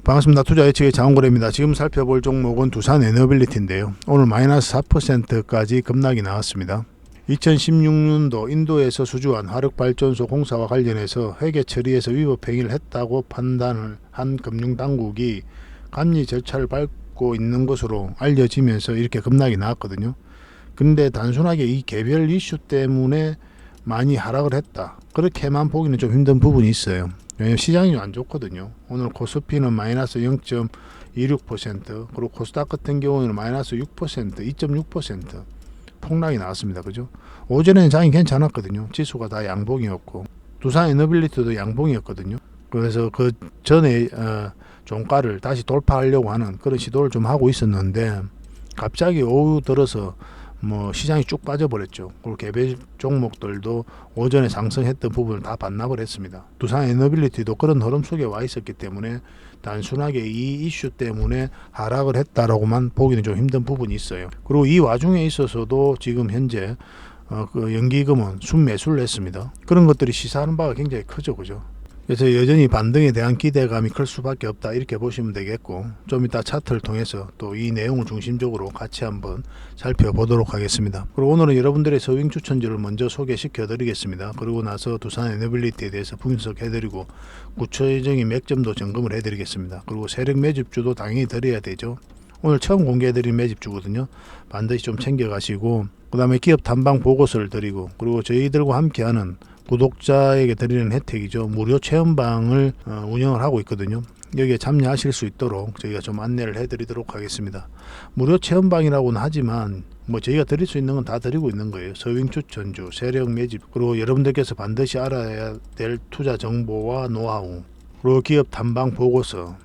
반갑습니다. 투자 예측의 장원고래입니다. 지금 살펴볼 종목은 두산 에너빌리티인데요. 오늘 마이너스 4%까지 급락이 나왔습니다. 2016년도 인도에서 수주한 화력발전소 공사와 관련해서 회계 처리에서 위법 행위를 했다고 판단을 한 금융당국이 감리 절차를 밟고 있는 것으로 알려지면서 이렇게 급락이 나왔거든요. 근데 단순하게 이 개별 이슈 때문에 많이 하락을 했다, 그렇게만 보기는 좀 힘든 부분이 있어요. 왜냐면 시장이 안 좋거든요. 오늘 코스피는 마이너스 0.26%, 그리고 코스닥 같은 경우는 마이너스 6%, 2.6% 폭락이 나왔습니다. 그죠? 오전에는 장이 괜찮았거든요. 지수가 다 양봉이었고, 두산 에너빌리티도 양봉이었거든요. 그래서 그 전에 종가를 다시 돌파하려고 하는 그런 시도를 좀 하고 있었는데, 갑자기 오후 들어서 시장이 쭉 빠져버렸죠. 그리고 개별 종목들도 오전에 상승했던 부분을 다 반납을 했습니다. 두산 에너빌리티도 그런 흐름 속에 와 있었기 때문에 단순하게 이 이슈 때문에 하락을 했다라고만 보기는 좀 힘든 부분이 있어요. 그리고 이 와중에 있어서도 지금 현재 그 연기금은 순매수를 했습니다. 그런 것들이 시사하는 바가 굉장히 크죠. 그죠? 그래서 여전히 반등에 대한 기대감이 클 수밖에 없다, 이렇게 보시면 되겠고, 좀 이따 차트를 통해서 또 이 내용을 중심적으로 같이 한번 살펴보도록 하겠습니다. 그리고 오늘은 여러분들의 서윙 추천주를 먼저 소개시켜 드리겠습니다. 그리고 나서 두산 에너빌리티에 대해서 분석해 드리고 구체적인 맥점도 점검을 해 드리겠습니다. 그리고 세력 매집주도 당연히 드려야 되죠. 오늘 처음 공개해 드린 매집주거든요. 반드시 좀 챙겨 가시고, 그 다음에 기업 탐방 보고서를 드리고, 그리고 저희들과 함께하는 구독자에게 드리는 혜택이죠. 무료 체험방을 운영을 하고 있거든요. 여기에 참여하실 수 있도록 저희가 좀 안내를 해드리도록 하겠습니다. 무료 체험방이라고는 하지만 저희가 드릴 수 있는 건 다 드리고 있는 거예요. 서윙 추천주, 세력 매집, 그리고 여러분들께서 반드시 알아야 될 투자 정보와 노하우, 그리고 기업 탐방 보고서,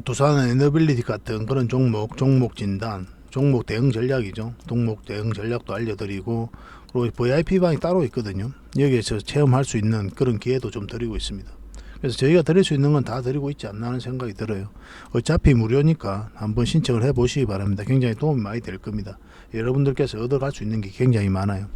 두산 에너빌리티 같은 그런 종목 진단, 종목 대응 전략이죠. 종목 대응 전략도 알려드리고, 그리고 VIP방이 따로 있거든요. 여기에서 체험할 수 있는 그런 기회도 좀 드리고 있습니다. 그래서 저희가 드릴 수 있는 건 다 드리고 있지 않나 하는 생각이 들어요. 어차피 무료니까 한번 신청을 해 보시기 바랍니다. 굉장히 도움이 많이 될 겁니다. 여러분들께서 얻어갈 수 있는 게 굉장히 많아요.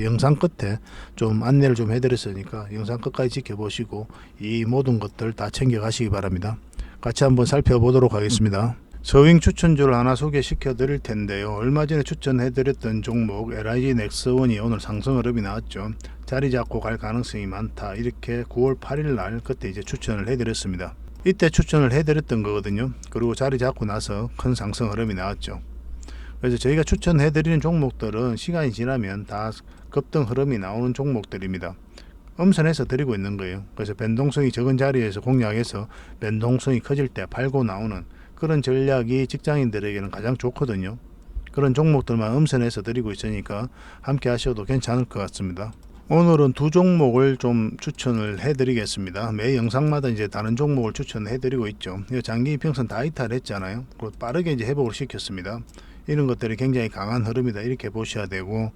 영상 끝에 좀 안내를 좀 해드렸으니까 영상 끝까지 지켜보시고 이 모든 것들 다 챙겨 가시기 바랍니다. 같이 한번 살펴보도록 하겠습니다. 서윙 추천주를 하나 소개시켜 드릴 텐데요. 얼마 전에 추천해 드렸던 종목 LIG 넥스원이 오늘 상승 흐름이 나왔죠. 자리 잡고 갈 가능성이 많다, 이렇게 9월 8일 날 그때 이제 추천을 해 드렸습니다. 이때 추천을 해 드렸던 거거든요. 그리고 자리 잡고 나서 큰 상승 흐름이 나왔죠. 그래서 저희가 추천해 드리는 종목들은 시간이 지나면 다 급등 흐름이 나오는 종목들입니다. 음선해서 드리고 있는 거예요. 그래서 변동성이 적은 자리에서 공략해서 변동성이 커질 때 팔고 나오는 그런 전략이 직장인들에게는 가장 좋거든요. 그런 종목들만 음선해서 드리고 있으니까 함께 하셔도 괜찮을 것 같습니다. 오늘은 두 종목을 좀 추천을 해드리겠습니다. 매 영상마다 이제 다른 종목을 추천해드리고 있죠. 장기 이평선 다 이탈했잖아요. 그리고 빠르게 이제 회복을 시켰습니다. 이런 것들이 굉장히 강한 흐름이다, 이렇게 보셔야 되고,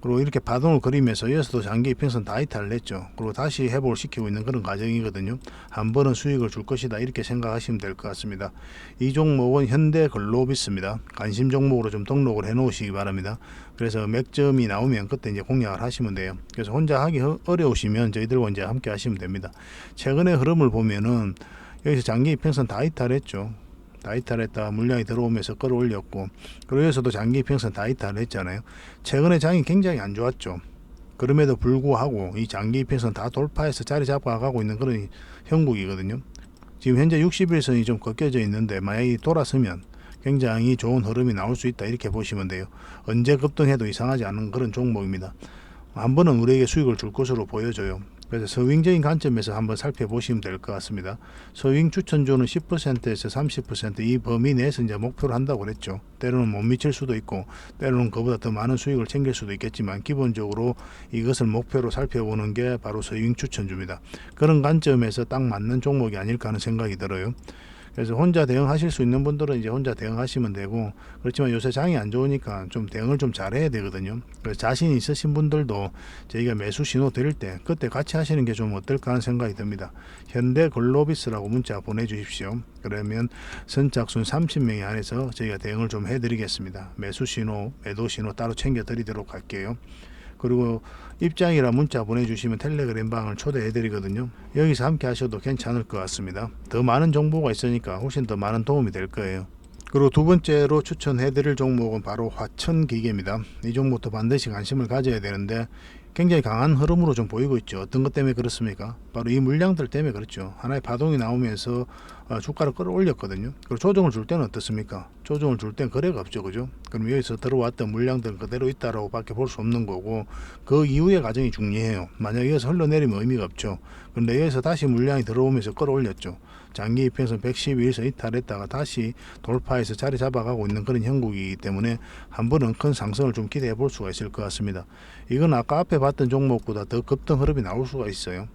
그리고 이렇게 파동을 그리면서 이어서도 장기 이평선 다 이탈을 했죠. 그리고 다시 회복을 시키고 있는 그런 과정이거든요. 한 번은 수익을 줄 것이다, 이렇게 생각하시면 될 것 같습니다. 이 종목은 현대글로비스입니다. 관심 종목으로 좀 등록을 해 놓으시기 바랍니다. 그래서 맥점이 나오면 그때 이제 공략을 하시면 돼요. 그래서 혼자 하기 어려우시면 저희들과 이제 함께 하시면 됩니다. 최근의 흐름을 보면은 여기서 장기 이평선 다 이탈했죠. 다 이탈했다 물량이 들어오면서 끌어올렸고, 그리고 여기서도 장기 이평선 다 이탈했잖아요. 최근에 장이 굉장히 안 좋았죠. 그럼에도 불구하고 이 장기 이평선 다 돌파해서 자리 잡아가고 있는 그런 형국이거든요. 지금 현재 60일선이 좀 꺾여져 있는데 만약에 돌아서면 굉장히 좋은 흐름이 나올 수 있다, 이렇게 보시면 돼요. 언제 급등해도 이상하지 않은 그런 종목입니다. 한 번은 우리에게 수익을 줄 것으로 보여져요. 그래서 서윙적인 관점에서 한번 살펴보시면 될 것 같습니다. 서윙 추천주는 10%에서 30% 이 범위 내에서 이제 목표를 한다고 그랬죠. 때로는 못 미칠 수도 있고, 때로는 그보다 더 많은 수익을 챙길 수도 있겠지만, 기본적으로 이것을 목표로 살펴보는 게 바로 서윙 추천주입니다. 그런 관점에서 딱 맞는 종목이 아닐까 하는 생각이 들어요. 그래서 혼자 대응하실 수 있는 분들은 이제 혼자 대응하시면 되고, 그렇지만 요새 장이 안 좋으니까 좀 대응을 좀 잘해야 되거든요. 그래서 자신 있으신 분들도 저희가 매수 신호 드릴 때 그때 같이 하시는 게 좀 어떨까 하는 생각이 듭니다. 현대글로비스라고 문자 보내주십시오. 그러면 선착순 30명이 안에서 저희가 대응을 좀 해드리겠습니다. 매수 신호, 매도 신호 따로 챙겨 드리도록 할게요. 그리고 입장이라 문자 보내주시면 텔레그램 방을 초대해드리거든요. 여기서 함께 하셔도 괜찮을 것 같습니다. 더 많은 정보가 있으니까 훨씬 더 많은 도움이 될 거예요. 그리고 두 번째로 추천해드릴 종목은 바로 화천기계입니다. 이 종목도 반드시 관심을 가져야 되는데 굉장히 강한 흐름으로 좀 보이고 있죠. 어떤 것 때문에 그렇습니까? 바로 이 물량들 때문에 그렇죠. 하나의 파동이 나오면서 주가를 끌어올렸거든요. 그리고 조정을 줄 때는 어떻습니까? 조정을 줄 때는 거래가 없죠, 그죠? 그럼 여기서 들어왔던 물량들은 그대로 있다라고 밖에 볼 수 없는 거고, 그 이후의 과정이 중요해요. 만약 여기서 흘러내리면 의미가 없죠. 근데 여기서 다시 물량이 들어오면서 끌어올렸죠. 장기 이평선 112에서 이탈했다가 다시 돌파해서 자리 잡아가고 있는 그런 형국이기 때문에 한 번은 큰 상승을 좀 기대해 볼 수가 있을 것 같습니다. 이건 아까 앞에 봤던 종목보다 더 급등 흐름이 나올 수가 있어요.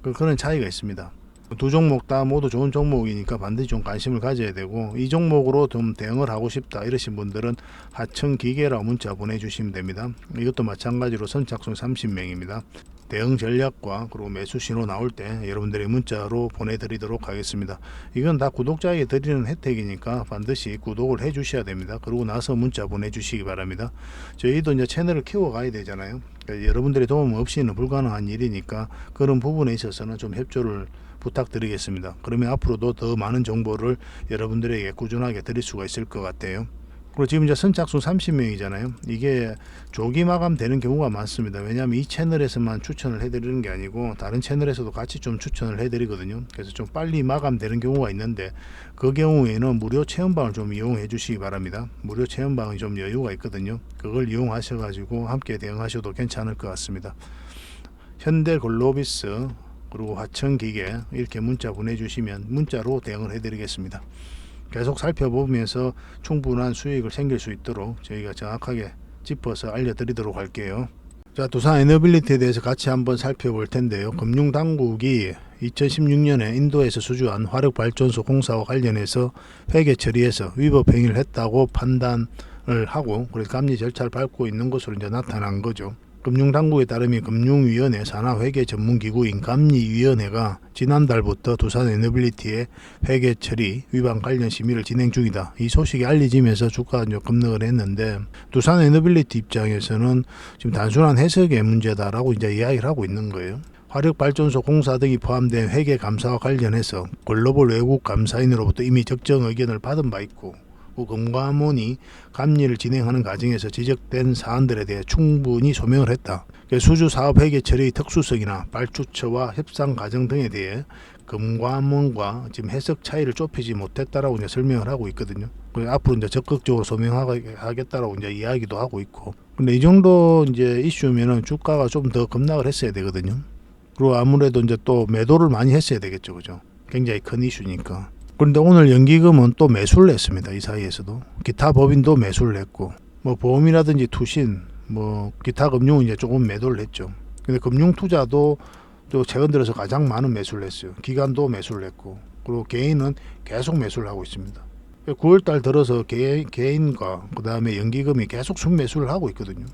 그런 차이가 있습니다. 두 종목 다 모두 좋은 종목이니까 반드시 좀 관심을 가져야 되고, 이 종목으로 좀 대응을 하고 싶다 이러신 분들은 하천기계라고 문자 보내주시면 됩니다. 이것도 마찬가지로 선착순 30명입니다. 대응 전략과 그리고 매수 신호 나올 때 여러분들이 문자로 보내드리도록 하겠습니다. 이건 다 구독자에게 드리는 혜택이니까 반드시 구독을 해 주셔야 됩니다. 그러고 나서 문자 보내주시기 바랍니다. 저희도 이제 채널을 키워가야 되잖아요. 그러니까 여러분들의 도움 없이는 불가능한 일이니까 그런 부분에 있어서는 좀 협조를 부탁드리겠습니다. 그러면 앞으로도 더 많은 정보를 여러분들에게 꾸준하게 드릴 수가 있을 것 같아요. 그리고 지금 이제 선착순 30명이잖아요. 이게 조기 마감되는 경우가 많습니다. 왜냐하면 이 채널에서만 추천을 해드리는 게 아니고 다른 채널에서도 같이 좀 추천을 해드리거든요. 그래서 좀 빨리 마감되는 경우가 있는데 그 경우에는 무료 체험방을 좀 이용해 주시기 바랍니다. 무료 체험방이 좀 여유가 있거든요. 그걸 이용하셔가지고 함께 대응하셔도 괜찮을 것 같습니다. 현대글로비스 그리고 화천기계 이렇게 문자 보내주시면 문자로 대응을 해드리겠습니다. 계속 살펴보면서 충분한 수익을 챙길 수 있도록 저희가 정확하게 짚어서 알려드리도록 할게요. 자, 두산 에너빌리티에 대해서 같이 한번 살펴볼 텐데요. 금융당국이 2016년에 인도에서 수주한 화력발전소 공사와 관련해서 회계 처리해서 위법 행위를 했다고 판단을 하고 그래서 감리 절차를 밟고 있는 것으로 이제 나타난 거죠. 금융당국에 따르면 금융위원회 산하회계 전문기구인 감리위원회가 지난달부터 두산 에너빌리티의 회계 처리 위반 관련 심의를 진행 중이다. 이 소식이 알려지면서 주가가 급락을 했는데 두산 에너빌리티 입장에서는 지금 단순한 해석의 문제다라고 이제 이야기를 하고 있는 거예요. 화력발전소 공사 등이 포함된 회계 감사와 관련해서 글로벌 외국 감사인으로부터 이미 적정 의견을 받은 바 있고 금감원이 감리를 진행하는 과정에서 지적된 사안들에 대해 충분히 소명을 했다. 수주 사업 회계 처리의 특수성이나 발주처와 협상 과정 등에 대해 금감원과 지금 해석 차이를 좁히지 못했다라고 이제 설명을 하고 있거든요. 앞으로 이제 적극적으로 소명하겠다라고 이제 이야기도 하고 있고. 근데 이 정도 이제 이슈면은 주가가 좀 더 급락을 했어야 되거든요. 그리고 아무래도 이제 또 매도를 많이 했어야 되겠죠, 그죠? 굉장히 큰 이슈니까. 그런데 오늘 연기금은 또 매수를 했습니다. 이 사이에서도 기타 법인도 매수를 했고 뭐 보험이라든지 투신 뭐 기타 금융은 이제 조금 매도를 했죠. 근데 금융 투자도 또 최근 들어서 가장 많은 매수를 했어요. 기관도 매수를 했고 그리고 개인은 계속 매수를 하고 있습니다. 9월달 들어서 개인과 그 다음에 연기금이 계속 순매수를 하고 있거든요.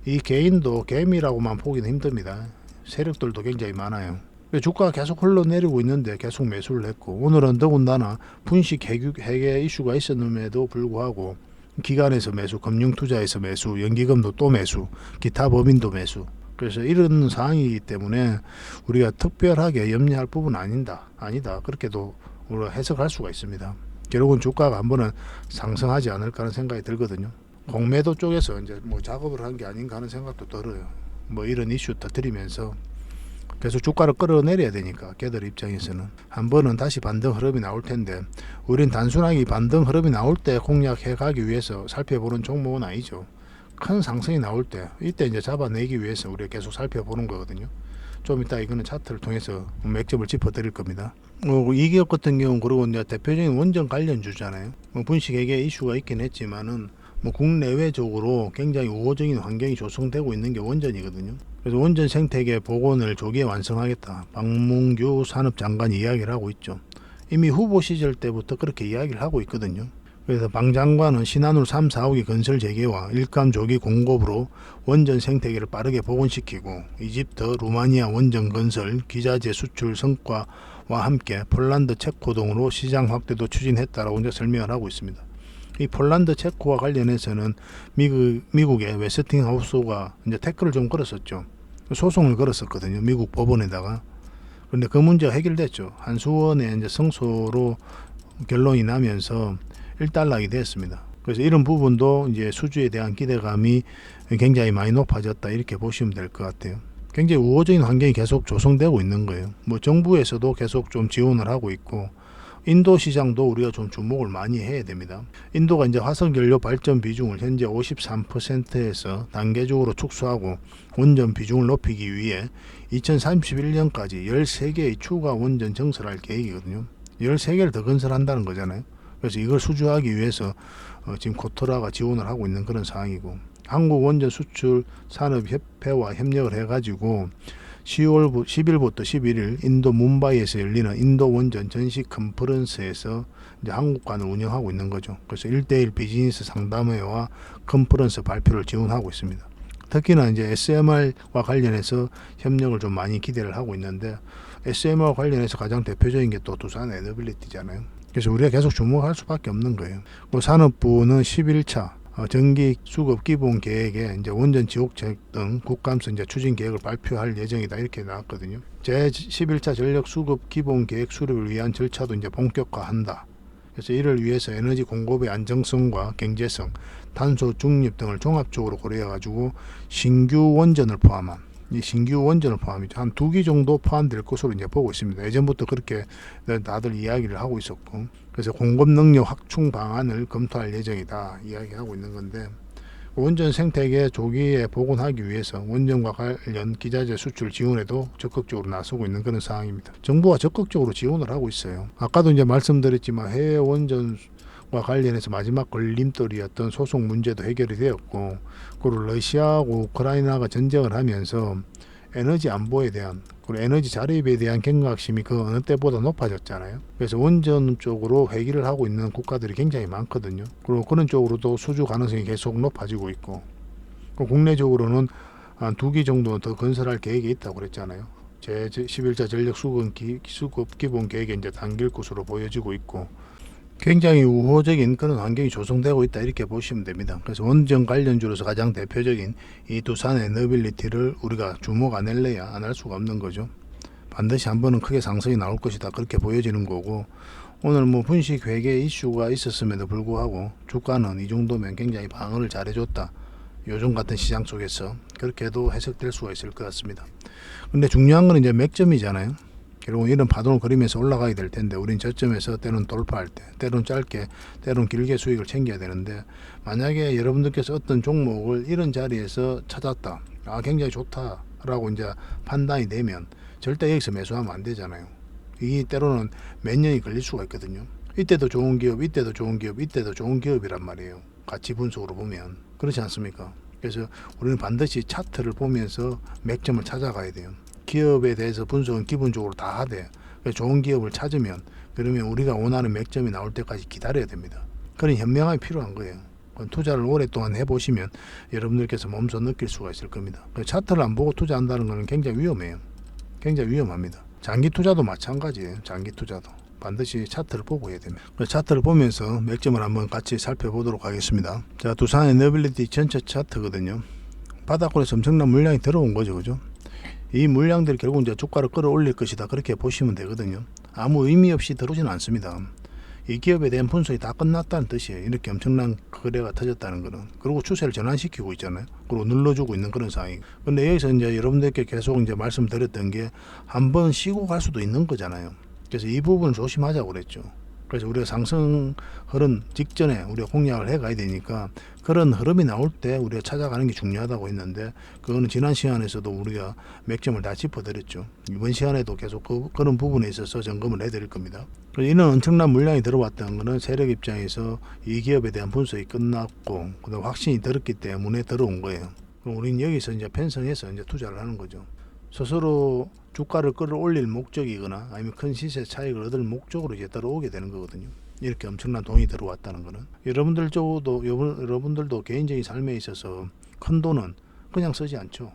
이 개인도 개미라고만 보기는 힘듭니다. 세력들도 굉장히 많아요. 주가가 계속 흘러내리고 있는데 계속 매수를 했고 오늘은 더군다나 분식 해계 이슈가 있었음에도 불구하고 기관에서 매수, 금융투자에서 매수, 연기금도 또 매수, 기타 법인도 매수. 그래서 이런 상황이기 때문에 우리가 특별하게 염려할 부분은 아니다. 그렇게도 우리가 해석할 수가 있습니다. 결국은 주가가 한 번은 상승하지 않을까 하는 생각이 들거든요. 공매도 쪽에서 이제 뭐 작업을 한 게 아닌가 하는 생각도 들어요. 뭐 이런 이슈 터뜨리면서 계속 주가를 끌어내려야 되니까 걔들 입장에서는 한 번은 다시 반등 흐름이 나올 텐데 우린 단순하게 반등 흐름이 나올 때 공략해 가기 위해서 살펴보는 종목은 아니죠. 큰 상승이 나올 때 이때 이제 잡아내기 위해서 우리가 계속 살펴보는 거거든요. 좀 이따 이거는 차트를 통해서 맥점을 짚어 드릴 겁니다. 이 기업 같은 경우는 그리고 이제 대표적인 원전 관련주잖아요. 분식회계 이슈가 있긴 했지만은 국내외적으로 굉장히 우호적인 환경이 조성되고 있는 게 원전이거든요. 그래서 원전 생태계 복원을 조기에 완성하겠다. 박문규 산업장관이 이야기를 하고 있죠. 이미 후보 시절 때부터 그렇게 이야기를 하고 있거든요. 그래서 방 장관은 신한울 3, 4호기 건설 재개와 일감 조기 공급으로 원전 생태계를 빠르게 복원시키고 이집트, 루마니아 원전 건설, 기자재 수출 성과와 함께 폴란드, 체코 등으로 시장 확대도 추진했다라고 이제 설명을 하고 있습니다. 이 폴란드 체코와 관련해서는 미국의 웨스팅하우스가 이제 태클을 좀 걸었었죠. 소송을 걸었었거든요. 미국 법원에다가. 그런데 그 문제가 해결됐죠. 한수원의 이제 승소로 결론이 나면서 일단락이 됐습니다. 그래서 이런 부분도 이제 수주에 대한 기대감이 굉장히 많이 높아졌다 이렇게 보시면 될 것 같아요. 굉장히 우호적인 환경이 계속 조성되고 있는 거예요. 뭐 정부에서도 계속 좀 지원을 하고 있고 인도 시장도 우리가 좀 주목을 많이 해야 됩니다. 인도가 이제 화석연료 발전 비중을 현재 53%에서 단계적으로 축소하고 원전 비중을 높이기 위해 2031년까지 13개의 추가 원전 증설할 계획이거든요. 13개를 더 건설한다는 거잖아요. 그래서 이걸 수주하기 위해서 지금 코토라가 지원을 하고 있는 그런 상황이고, 한국원전수출산업협회와 협력을 해가지고 10일부터 11일 인도 뭄바이에서 열리는 인도 원전 전시 컨퍼런스에서 이제 한국관을 운영하고 있는 거죠. 그래서 1대1 비즈니스 상담회와 컨퍼런스 발표를 지원하고 있습니다. 특히나 이제 SMR과 관련해서 협력을 좀 많이 기대를 하고 있는데, SMR과 관련해서 가장 대표적인 게 또 두산 에너빌리티잖아요. 그래서 우리가 계속 주목할 수밖에 없는 거예요. 산업부는 11차 전기 수급 기본 계획에 이제 원전 지옥책 등 국감에서 이제 추진 계획을 발표할 예정이다 이렇게 나왔거든요. 제 11차 전력 수급 기본 계획 수립을 위한 절차도 이제 본격화한다. 그래서 이를 위해서 에너지 공급의 안정성과 경제성, 탄소 중립 등을 종합적으로 고려해 가지고 신규 원전을 포함한 한 2기 정도 포함될 것으로 이제 보고 있습니다. 예전부터 그렇게 다들 이야기를 하고 있었고, 그래서 공급 능력 확충 방안을 검토할 예정이다 이야기하고 있는 건데, 원전 생태계 조기에 복원하기 위해서 원전과 관련 기자재 수출 지원에도 적극적으로 나서고 있는 그런 상황입니다. 정부가 적극적으로 지원을 하고 있어요. 아까도 이제 말씀드렸지만 해외 원전과 관련해서 마지막 걸림돌이었던 소송 문제도 해결이 되었고, 그리고 러시아하고 우크라이나가 전쟁을 하면서 에너지 안보에 대한, 그리고 에너지 자립에 대한 경각심이 그 어느 때보다 높아졌잖아요. 그래서 원전 쪽으로 회귀를 하고 있는 국가들이 굉장히 많거든요. 그리고 그런 쪽으로도 수주 가능성이 계속 높아지고 있고, 국내적으로는 한 2기 정도 더 건설할 계획이 있다고 그랬잖아요. 제 11차 전력 수급 기본 계획에 이제 담길 것으로 보여지고 있고, 굉장히 우호적인 그런 환경이 조성되고 있다 이렇게 보시면 됩니다. 그래서 원전 관련주로서 가장 대표적인 이 두산 에너빌리티를 우리가 주목 안 할래야 안 할 수가 없는 거죠. 반드시 한 번은 크게 상승이 나올 것이다 그렇게 보여지는 거고, 오늘 뭐 분식 회계 이슈가 있었음에도 불구하고 주가는 이 정도면 굉장히 방어를 잘해줬다, 요즘 같은 시장 속에서 그렇게도 해석될 수가 있을 것 같습니다. 근데 중요한 건 이제 맥점이잖아요. 결국 이런 파동을 그리면서 올라가게 될 텐데, 우린 저점에서 때론 돌파할 때, 때론 짧게, 때론 길게 수익을 챙겨야 되는데, 만약에 여러분들께서 어떤 종목을 이런 자리에서 찾았다, 굉장히 좋다라고 이제 판단이 되면 절대 여기서 매수하면 안 되잖아요. 이게 때로는 몇 년이 걸릴 수가 있거든요. 이때도 좋은 기업, 이때도 좋은 기업, 이때도 좋은 기업이란 말이에요. 가치 분석으로 보면 그렇지 않습니까? 그래서 우리는 반드시 차트를 보면서 맥점을 찾아가야 돼요. 기업에 대해서 분석은 기본적으로 다 하되, 좋은 기업을 찾으면 그러면 우리가 원하는 맥점이 나올 때까지 기다려야 됩니다. 그런 현명함이 필요한 거예요. 투자를 오랫동안 해보시면 여러분들께서 몸소 느낄 수가 있을 겁니다. 차트를 안 보고 투자한다는 것은 굉장히 위험해요. 굉장히 위험합니다. 장기 투자도 마찬가지예요. 장기 투자도 반드시 차트를 보고 해야 됩니다. 차트를 보면서 맥점을 한번 같이 살펴보도록 하겠습니다. 자, 두산 에너빌리티 전체 차트거든요. 바닥권에서 엄청난 물량이 들어온 거죠, 그죠? 이 물량들이 결국 이제 주가를 끌어올릴 것이다 그렇게 보시면 되거든요. 아무 의미 없이 들어오지는 않습니다. 이 기업에 대한 분석이 다 끝났다는 뜻이에요. 이렇게 엄청난 거래가 터졌다는 거는. 그리고 추세를 전환시키고 있잖아요. 그리고 눌러주고 있는 그런 상황이고. 근데 여기서 이제 여러분들께 계속 이제 말씀드렸던 게, 한번 쉬고 갈 수도 있는 거잖아요. 그래서 이 부분을 조심하자고 그랬죠. 그래서 우리가 상승 흐름 직전에 우리가 공략을 해 가야 되니까, 그런 흐름이 나올 때 우리가 찾아가는 게 중요하다고 했는데, 그거는 지난 시간에서도 우리가 맥점을 다 짚어드렸죠. 이번 시간에도 계속 그런 부분에 있어서 점검을 해드릴 겁니다. 이런 엄청난 물량이 들어왔다는 것은 세력 입장에서 이 기업에 대한 분석이 끝났고, 그다음 확신이 들었기 때문에 들어온 거예요. 그럼 우리는 여기서 이제 편성해서 이제 투자를 하는 거죠. 스스로 주가를 끌어올릴 목적이거나 아니면 큰 시세 차익을 얻을 목적으로 이제 들어오게 되는 거거든요. 이렇게 엄청난 돈이 들어왔다는 거는, 여러분들도 개인적인 삶에 있어서 큰 돈은 그냥 쓰지 않죠.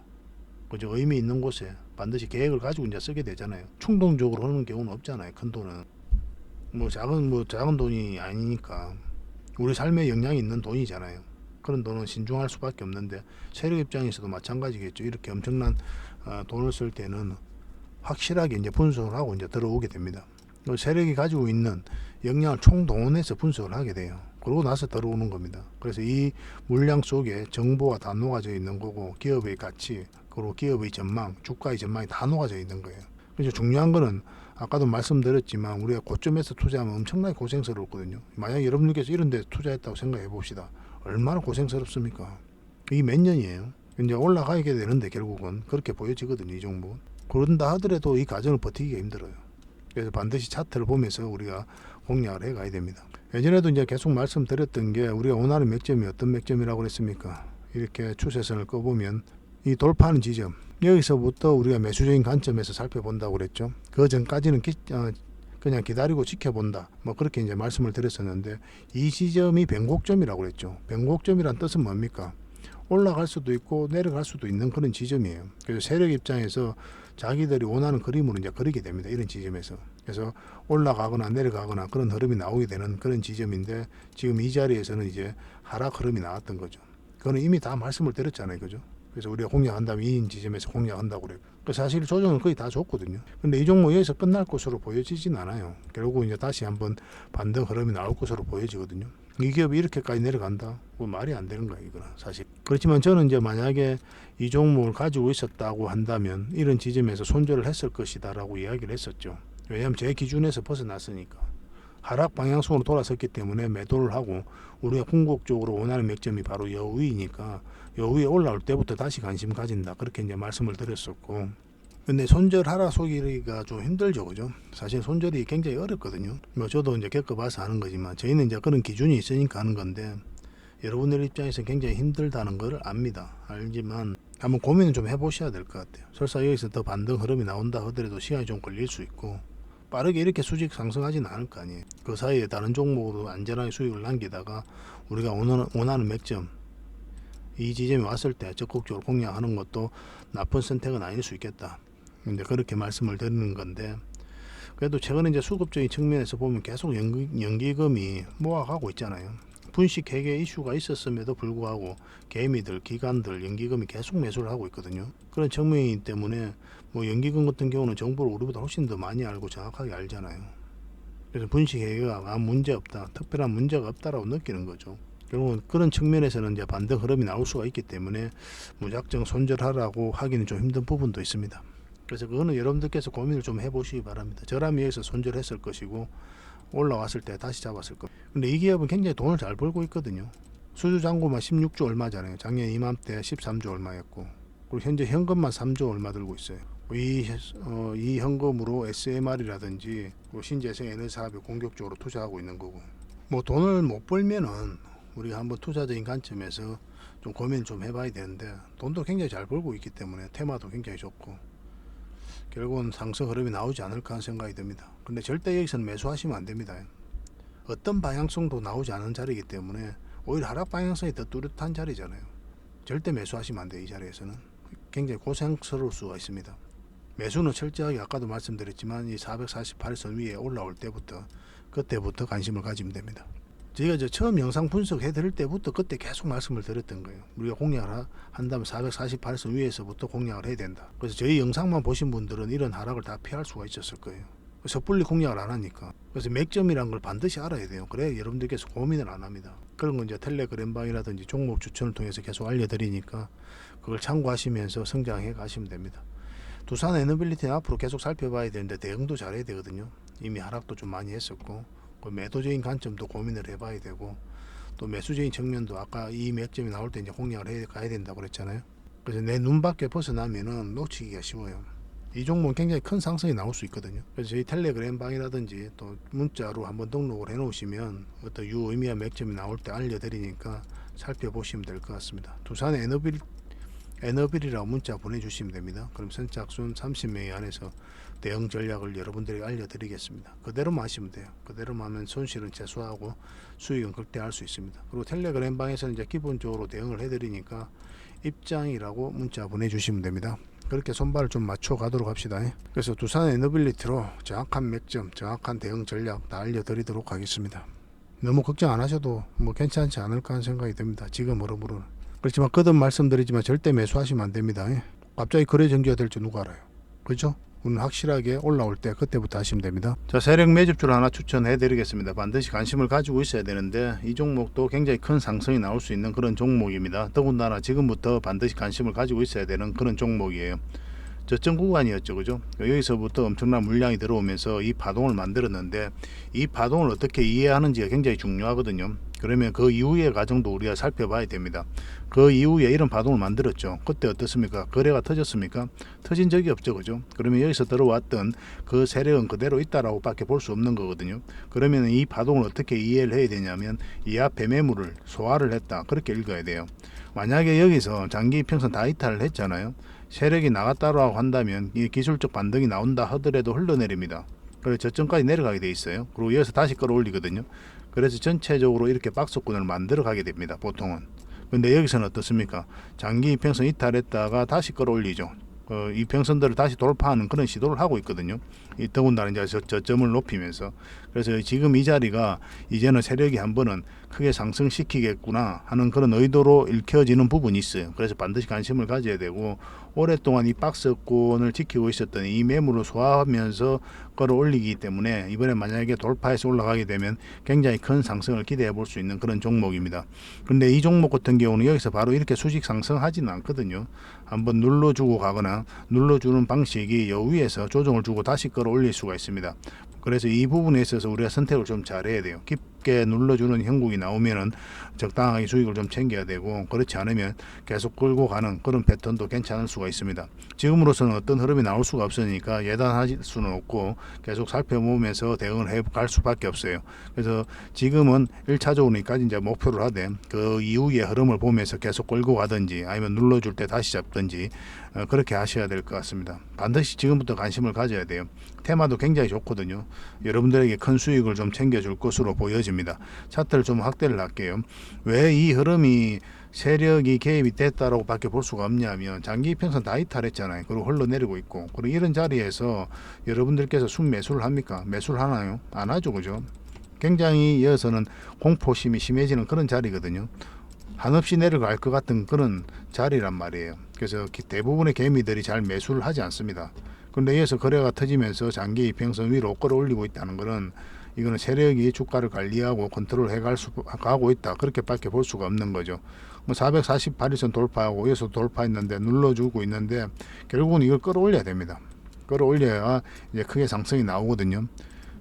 그죠? 의미 있는 곳에 반드시 계획을 가지고 이제 쓰게 되잖아요. 충동적으로 하는 경우는 없잖아요. 큰 돈은 작은 돈이 아니니까. 우리 삶에 영향이 있는 돈이잖아요. 그런 돈은 신중할 수밖에 없는데 세력 입장에서도 마찬가지겠죠. 이렇게 엄청난 돈을 쓸 때는 확실하게 이제 분석을 하고 이제 들어오게 됩니다. 세력이 가지고 있는 역량을 총동원해서 분석을 하게 돼요. 그러고 나서 들어오는 겁니다. 그래서 이 물량 속에 정보가 다 녹아져 있는 거고, 기업의 가치, 그리고 기업의 전망, 주가의 전망이 다 녹아져 있는 거예요. 그래서 중요한 거는 아까도 말씀드렸지만 우리가 고점에서 투자하면 엄청나게 고생스럽거든요. 만약 여러분들께서 이런 데 투자했다고 생각해 봅시다. 얼마나 고생스럽습니까? 이게 몇 년이에요. 이제 올라가게 되는데 결국은 그렇게 보여지거든요. 이 종목은. 그런다 하더라도 이 과정을 버티기가 힘들어요. 그래서 반드시 차트를 보면서 우리가 공략을 해 가야 됩니다. 예전에도 이제 계속 말씀드렸던 게 우리가 원하는 맥점이 어떤 맥점이라고 그랬습니까? 이렇게 추세선을 꺼보면 이 돌파하는 지점, 여기서부터 우리가 매수적인 관점에서 살펴본다고 그랬죠. 그 전까지는 그냥 기다리고 지켜본다. 뭐 그렇게 이제 말씀을 드렸었는데, 이 지점이 변곡점이라고 그랬죠. 변곡점이란 뜻은 뭡니까? 올라갈 수도 있고 내려갈 수도 있는 그런 지점이에요. 그래서 세력 입장에서 자기들이 원하는 그림으로 이제 그리게 됩니다. 이런 지점에서. 그래서 올라가거나 내려가거나 그런 흐름이 나오게 되는 그런 지점인데, 지금 이 자리에서는 이제 하락 흐름이 나왔던 거죠. 그거는 이미 다 말씀을 드렸잖아요. 그죠? 그래서 우리가 공략한다면 이 지점에서 공략한다고 그래요. 사실 조정은 거의 다 줬거든요. 근데 이 종목 여기서 끝날 것으로 보여지진 않아요. 결국 이제 다시 한번 반등 흐름이 나올 것으로 보여지거든요. 이 기업이 이렇게까지 내려간다? 뭐 말이 안 되는 거예요, 이거는 사실. 그렇지만 저는 이제 만약에 이 종목을 가지고 있었다고 한다면 이런 지점에서 손절을 했을 것이다라고 이야기를 했었죠. 왜냐하면 제 기준에서 벗어났으니까. 하락 방향성으로 돌아섰기 때문에 매도를 하고, 우리가 궁극적으로 원하는 맥점이 바로 여위니까 여위에 올라올 때부터 다시 관심 가진다, 그렇게 이제 말씀을 드렸었고. 근데 손절하라 속이기가 좀 힘들죠, 그죠? 사실 손절이 굉장히 어렵거든요. 뭐 저도 이제 겪어봐서 하는 거지만, 저희는 이제 그런 기준이 있으니까 하는 건데, 여러분들 입장에서 굉장히 힘들다는 걸 압니다. 알지만 한번 고민을 좀 해보셔야 될 것 같아요. 설사 여기서 더 반등 흐름이 나온다 하더라도 시간이 좀 걸릴 수 있고, 빠르게 이렇게 수직 상승하지는 않을 거 아니에요. 그 사이에 다른 종목으로 안전하게 수익을 남기다가 우리가 원하는 맥점, 이 지점에 왔을 때 적극적으로 공략하는 것도 나쁜 선택은 아닐 수 있겠다. 이제 그렇게 말씀을 드리는 건데, 그래도 최근에 이제 수급적인 측면에서 보면 계속 연기금이 모아가고 있잖아요. 분식 회계 이슈가 있었음에도 불구하고 개미들, 기관들, 연기금이 계속 매수를 하고 있거든요. 그런 측면이기 때문에 뭐 연기금 같은 경우는 정보를 우리보다 훨씬 더 많이 알고 정확하게 알잖아요. 그래서 분식 회계가 아무 문제 없다, 특별한 문제가 없다라고 느끼는 거죠. 결국은 그런 측면에서는 이제 반등 흐름이 나올 수가 있기 때문에 무작정 손절하라고 하기는 좀 힘든 부분도 있습니다. 그래서 그거는 여러분들께서 고민을 좀 해보시기 바랍니다. 저라면 여기서 손절했을 것이고 올라왔을 때 다시 잡았을 겁니다. 근데 이 기업은 굉장히 돈을 잘 벌고 있거든요. 수주잔고만 16조 얼마잖아요. 작년 이맘때 13조 얼마였고, 그리고 현재 현금만 3조 얼마 들고 있어요. 이 현금으로 SMR이라든지 신재생 에너지 사업에 공격적으로 투자하고 있는 거고, 뭐 돈을 못 벌면은 우리가 한번 투자적인 관점에서 좀 고민을 좀 해봐야 되는데, 돈도 굉장히 잘 벌고 있기 때문에 테마도 굉장히 좋고, 결국은 상승 흐름이 나오지 않을까 하는 생각이 듭니다. 근데 절대 여기서는 매수하시면 안 됩니다. 어떤 방향성도 나오지 않은 자리이기 때문에 오히려 하락 방향성이 더 뚜렷한 자리잖아요. 절대 매수하시면 안 돼요. 이 자리에서는 굉장히 고생스러울 수가 있습니다. 매수는 철저하게 아까도 말씀드렸지만 이 448선 위에 올라올 때부터, 그때부터 관심을 가지면 됩니다. 제가 처음 영상 분석해 드릴 때부터 그때 계속 말씀을 드렸던 거예요. 우리가 공략을 한다면 448선 위에서부터 공략을 해야 된다. 그래서 저희 영상만 보신 분들은 이런 하락을 다 피할 수가 있었을 거예요. 섣불리 공략을 안 하니까. 그래서 맥점이란 걸 반드시 알아야 돼요. 그래야 여러분들께서 고민을 안 합니다. 그런 건 이제 텔레그램방이라든지 종목 추천을 통해서 계속 알려드리니까 그걸 참고하시면서 성장해 가시면 됩니다. 두산 에너빌리티는 앞으로 계속 살펴봐야 되는데 대응도 잘해야 되거든요. 이미 하락도 좀 많이 했었고, 매도적인 관점도 고민을 해봐야 되고, 또 매수적인 측면도 아까 이 맥점이 나올 때 이제 공략을 해 가야 된다고 그랬잖아요. 그래서 내 눈 밖에 벗어나면은 놓치기가 쉬워요. 이 종목은 굉장히 큰 상승이 나올 수 있거든요. 그래서 저희 텔레그램 방이라든지 또 문자로 한번 등록을 해 놓으시면 어떤 유의미한 맥점이 나올 때 알려드리니까 살펴보시면 될 것 같습니다. 두산 에너빌이라고 문자 보내주시면 됩니다. 그럼 선착순 30명이 안에서 대응 전략을 여러분들에게 알려드리겠습니다. 그대로만 하시면 돼요. 그대로만 하면 손실은 최소화하고 수익은 극대화할 수 있습니다. 그리고 텔레그램 방에서는 이제 기본적으로 대응을 해드리니까 입장이라고 문자 보내주시면 됩니다. 그렇게 손발을 좀 맞춰 가도록 합시다. 그래서 두산 에너빌리티로 정확한 맥점, 정확한 대응 전략 다 알려드리도록 하겠습니다. 너무 걱정 안 하셔도 뭐 괜찮지 않을까 하는 생각이 듭니다. 지금 흐름으로는. 그렇지만 거듭 말씀드리지만 절대 매수하시면 안 됩니다. 갑자기 거래 정지가 될지 누가 알아요. 그렇죠? 오늘 확실하게 올라올 때 그때부터 하시면 됩니다. 자, 세력 매집주를 하나 추천해 드리겠습니다. 반드시 관심을 가지고 있어야 되는데 이 종목도 굉장히 큰 상승이 나올 수 있는 그런 종목입니다. 더군다나 지금부터 반드시 관심을 가지고 있어야 되는 그런 종목이에요. 저점 구간이었죠, 그죠? 여기서부터 엄청난 물량이 들어오면서 이 파동을 만들었는데 이 파동을 어떻게 이해하는지가 굉장히 중요하거든요. 그러면 그 이후의 과정도 우리가 살펴봐야 됩니다. 그 이후에 이런 파동을 만들었죠. 그때 어떻습니까? 거래가 터졌습니까? 터진 적이 없죠, 그죠? 그러면 여기서 들어왔던 그 세력은 그대로 있다라고 밖에 볼 수 없는 거거든요. 그러면 이 파동을 어떻게 이해를 해야 되냐면 이 앞에 매물을 소화를 했다, 그렇게 읽어야 돼요. 만약에 여기서 장기 이평선 다 이탈을 했잖아요. 세력이 나갔다라고 한다면 이 기술적 반등이 나온다 하더라도 흘러내립니다. 그래서 저점까지 내려가게 돼 있어요. 그리고 여기서 다시 끌어올리거든요. 그래서 전체적으로 이렇게 박스권을 만들어 가게 됩니다, 보통은. 근데 여기서는 어떻습니까? 장기 이평선 이탈했다가 다시 끌어올리죠. 이평선들을 다시 돌파하는 그런 시도를 하고 있거든요. 이 더군다나 이제 저점을 높이면서. 그래서 지금 이 자리가 이제는 세력이 한 번은 크게 상승시키겠구나 하는 그런 의도로 읽혀지는 부분이 있어요. 그래서 반드시 관심을 가져야 되고, 오랫동안 이 박스권을 지키고 있었던 이 매물을 소화하면서 끌어올리기 때문에 이번에 만약에 돌파해서 올라가게 되면 굉장히 큰 상승을 기대해 볼 수 있는 그런 종목입니다. 근데 이 종목 같은 경우는 여기서 바로 이렇게 수직 상승하지는 않거든요. 한번 눌러주고 가거나 눌러주는 방식이 여 위에서 조정을 주고 다시 끌어올릴 수가 있습니다. 그래서 이 부분에 있어서 우리가 선택을 좀 잘해야 돼요. 깊게 눌러주는 형국이 나오면은 적당하게 수익을 좀 챙겨야 되고, 그렇지 않으면 계속 끌고 가는 그런 패턴도 괜찮을 수가 있습니다. 지금으로서는 어떤 흐름이 나올 수가 없으니까 예단할 수는 없고 계속 살펴보면서 대응을 해 갈 수밖에 없어요. 그래서 지금은 1차적으로까지 이제 목표를 하되 그 이후의 흐름을 보면서 계속 끌고 가든지 아니면 눌러줄 때 다시 잡든지 그렇게 하셔야 될 것 같습니다. 반드시 지금부터 관심을 가져야 돼요. 테마도 굉장히 좋거든요. 여러분들에게 큰 수익을 좀 챙겨줄 것으로 보여집니다. 차트를 좀 확대를 할게요. 왜 이 흐름이 세력이 개입이 됐다라고 밖에 볼 수가 없냐면 장기 이평선 다 이탈했잖아요. 그리고 흘러내리고 있고, 그리고 이런 자리에서 여러분들께서 순매수를 합니까? 매수를 하나요? 안 하죠, 그죠? 굉장히 이어서는 공포심이 심해지는 그런 자리거든요. 한없이 내려갈 것 같은 그런 자리란 말이에요. 그래서 대부분의 개미들이 잘 매수를 하지 않습니다. 그런데 이어서 거래가 터지면서 장기 이평선 위로 끌어올리고 있다는 것은 이거는 세력이 주가를 관리하고 컨트롤 가고 있다, 그렇게밖에 볼 수가 없는 거죠. 뭐 448일선 돌파하고 여기서 돌파했는데 눌러주고 있는데 결국은 이걸 끌어올려야 됩니다. 끌어올려야 이제 크게 상승이 나오거든요.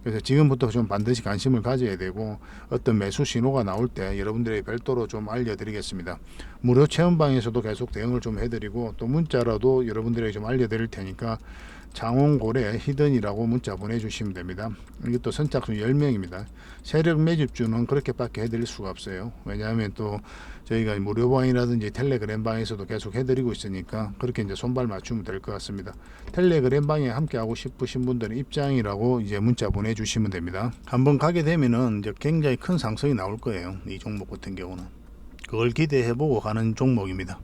그래서 지금부터 좀 반드시 관심을 가져야 되고, 어떤 매수 신호가 나올 때 여러분들에게 별도로 좀 알려드리겠습니다. 무료 체험방에서도 계속 대응을 좀 해드리고, 또 문자라도 여러분들에게 좀 알려드릴 테니까 장원고래 히든이라고 문자 보내주시면 됩니다. 이것도 선착순 10명입니다. 세력 매집주는 그렇게밖에 해드릴 수가 없어요. 왜냐하면 또 저희가 무료방이라든지 텔레그램 방에서도 계속 해드리고 있으니까 그렇게 이제 손발 맞추면 될 것 같습니다. 텔레그램 방에 함께 하고 싶으신 분들은 입장이라고 이제 문자 보내주시면 됩니다. 한번 가게 되면은 이제 굉장히 큰 상승이 나올 거예요. 이 종목 같은 경우는 그걸 기대해보고 가는 종목입니다.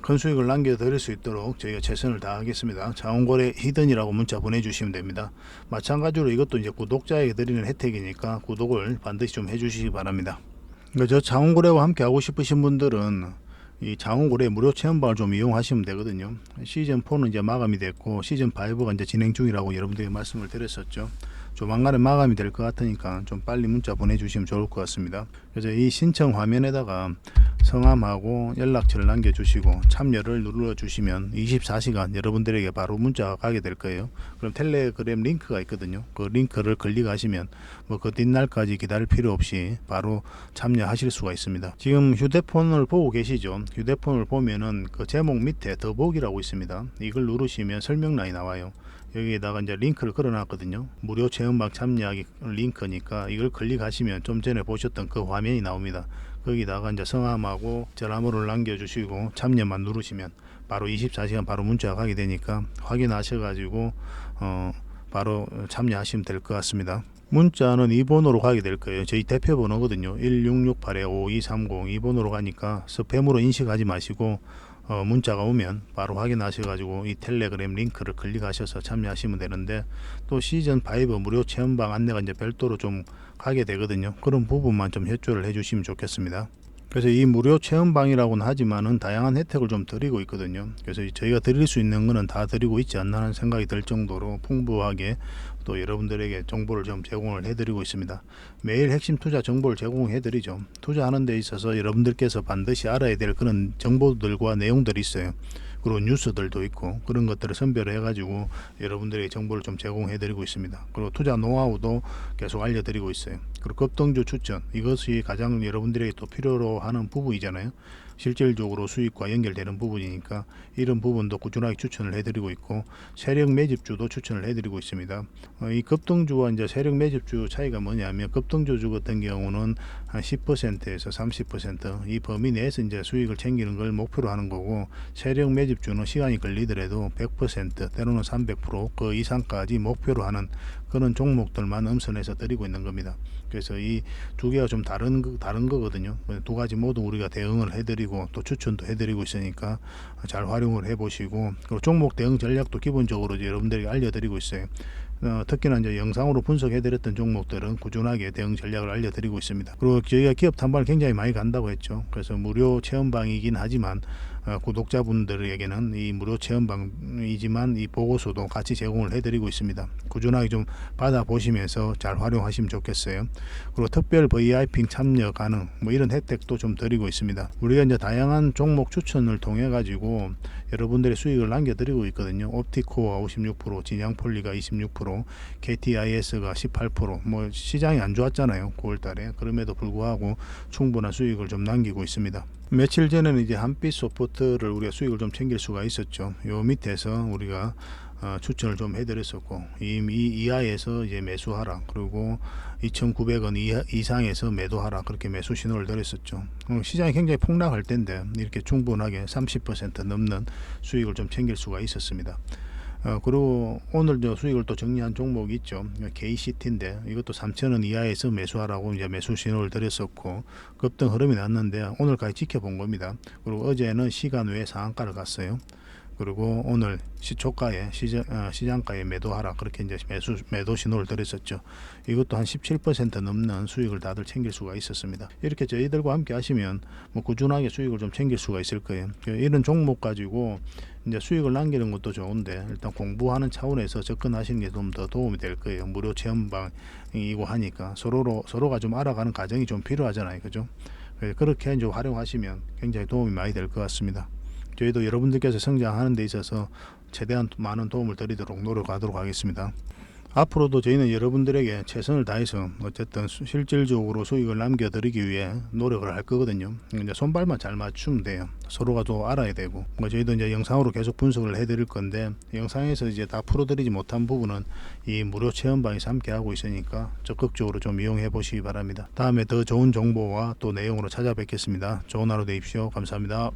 큰 수익을 남겨드릴 수 있도록 저희가 최선을 다하겠습니다. 장원고래 히든이라고 문자 보내주시면 됩니다. 마찬가지로 이것도 이제 구독자에게 드리는 혜택이니까 구독을 반드시 좀 해주시기 바랍니다. 저 장원고래와 함께 하고 싶으신 분들은 이 장원고래 무료 체험방을 좀 이용하시면 되거든요. 시즌 4는 이제 마감이 됐고 시즌 5가 이제 진행 중이라고 여러분들에게 말씀을 드렸었죠. 조만간에 마감이 될 것 같으니까 좀 빨리 문자 보내주시면 좋을 것 같습니다. 그래서 이 신청 화면에다가 성함하고 연락처를 남겨주시고 참여를 눌러주시면 24시간 여러분들에게 바로 문자가 가게 될 거예요. 그럼 텔레그램 링크가 있거든요. 그 링크를 클릭하시면 뭐 그 뒷날까지 기다릴 필요 없이 바로 참여하실 수가 있습니다. 지금 휴대폰을 보고 계시죠? 휴대폰을 보면은 그 제목 밑에 더보기라고 있습니다. 이걸 누르시면 설명란이 나와요. 여기에다가 이제 링크를 걸어놨거든요. 무료 체험방 참여하기 링크니까 이걸 클릭하시면 좀 전에 보셨던 그 화면이 나옵니다. 거기다가 이제 성함하고 전화번호를 남겨주시고 참여만 누르시면 바로 24시간 바로 문자가 가게 되니까 확인하셔가지고 바로 참여하시면 될 것 같습니다. 문자는 이 번호로 가게 될 거예요. 저희 대표 번호거든요. 1668-5230 이 번호로 가니까 스팸으로 인식하지 마시고 문자가 오면 바로 확인하셔가지고 이 텔레그램 링크를 클릭하셔서 참여하시면 되는데, 또 시즌 5 무료 체험방 안내가 이제 별도로 좀 가게 되거든요. 그런 부분만 좀 협조를 해주시면 좋겠습니다. 그래서 이 무료 체험방이라고는 하지만은 다양한 혜택을 좀 드리고 있거든요. 그래서 저희가 드릴 수 있는 거는 다 드리고 있지 않나 하는 생각이 들 정도로 풍부하게 또 여러분들에게 정보를 좀 제공을 해드리고 있습니다. 매일 핵심 투자 정보를 제공해드리죠. 투자하는 데 있어서 여러분들께서 반드시 알아야 될 그런 정보들과 내용들이 있어요. 그리고 뉴스들도 있고 그런 것들을 선별해 가지고 여러분들에게 정보를 좀 제공해 드리고 있습니다. 그리고 투자 노하우도 계속 알려드리고 있어요. 그리고 급등주 추천, 이것이 가장 여러분들에게 또 필요로 하는 부분이잖아요. 실질적으로 수익과 연결되는 부분이니까 이런 부분도 꾸준하게 추천을 해드리고 있고, 세력 매집주도 추천을 해드리고 있습니다. 이 급등주와 이제 세력 매집주 차이가 뭐냐면, 급등주 같은 경우는 한 10%에서 30% 이 범위 내에서 이제 수익을 챙기는 걸 목표로 하는 거고, 세력 매집주는 시간이 걸리더라도 100% 때로는 300% 이상까지 목표로 하는 그런 종목들만 엄선해서 드리고 있는 겁니다. 그래서 이 두 개가 좀 다른 거거든요. 두 가지 모두 우리가 대응을 해드리고 또 추천도 해드리고 있으니까 잘 활용을 해보시고, 그리고 종목 대응 전략도 기본적으로 여러분들에게 알려드리고 있어요. 특히나 이제 영상으로 분석해드렸던 종목들은 꾸준하게 대응 전략을 알려드리고 있습니다. 그리고 저희가 기업 탐방을 굉장히 많이 간다고 했죠. 그래서 무료 체험방이긴 하지만 구독자분들에게는 이 무료 체험방이지만 이 보고서도 같이 제공을 해드리고 있습니다. 꾸준하게 좀 받아보시면서 잘 활용하시면 좋겠어요. 그리고 특별 VIP 참여 가능 이런 혜택도 좀 드리고 있습니다. 우리가 이제 다양한 종목 추천을 통해 가지고 여러분들의 수익을 남겨드리고 있거든요. 옵티코어가 56%, 진양폴리가 26%, KTIS가 18%. 시장이 안 좋았잖아요, 9월달에. 그럼에도 불구하고 충분한 수익을 좀 남기고 있습니다. 며칠 전에는 이제 한빛 소프트를 우리가 수익을 좀 챙길 수가 있었죠. 요 밑에서 우리가 추천을 좀 해드렸었고, 이 이하에서 이제 매수하라, 그리고 2,900원 이상에서 매도하라, 그렇게 매수 신호를 드렸었죠. 시장이 굉장히 폭락할 때인데 이렇게 충분하게 30% 넘는 수익을 좀 챙길 수가 있었습니다. 그리고 오늘 저 수익을 또 정리한 종목이 있죠. KCT인데 이것도 3,000원 이하에서 매수하라고 이제 매수 신호를 드렸었고, 급등 흐름이 났는데 오늘까지 지켜본 겁니다. 그리고 어제는 시간 외에 상한가를 갔어요. 그리고 오늘 시초가에 시장가에 매도하라, 그렇게 이제 매도 신호를 드렸었죠. 이것도 한 17% 넘는 수익을 다들 챙길 수가 있었습니다. 이렇게 저희들과 함께 하시면 꾸준하게 수익을 좀 챙길 수가 있을 거예요. 이런 종목 가지고 이제 수익을 남기는 것도 좋은데, 일단 공부하는 차원에서 접근하시는 게 좀 더 도움이 될 거예요. 무료 체험방이고 하니까 서로가 좀 알아가는 과정이 좀 필요하잖아요, 그죠? 그렇게 이제 활용하시면 굉장히 도움이 많이 될 것 같습니다. 저희도 여러분들께서 성장하는 데 있어서 최대한 많은 도움을 드리도록 노력하도록 하겠습니다. 앞으로도 저희는 여러분들에게 최선을 다해서 어쨌든 실질적으로 수익을 남겨드리기 위해 노력을 할 거거든요. 이제 손발만 잘 맞추면 돼요. 서로가 또 알아야 되고, 저희도 이제 영상으로 계속 분석을 해드릴 건데, 영상에서 이제 다 풀어드리지 못한 부분은 이 무료 체험방에서 함께 하고 있으니까 적극적으로 좀 이용해 보시기 바랍니다. 다음에 더 좋은 정보와 또 내용으로 찾아뵙겠습니다. 좋은 하루 되십시오. 감사합니다.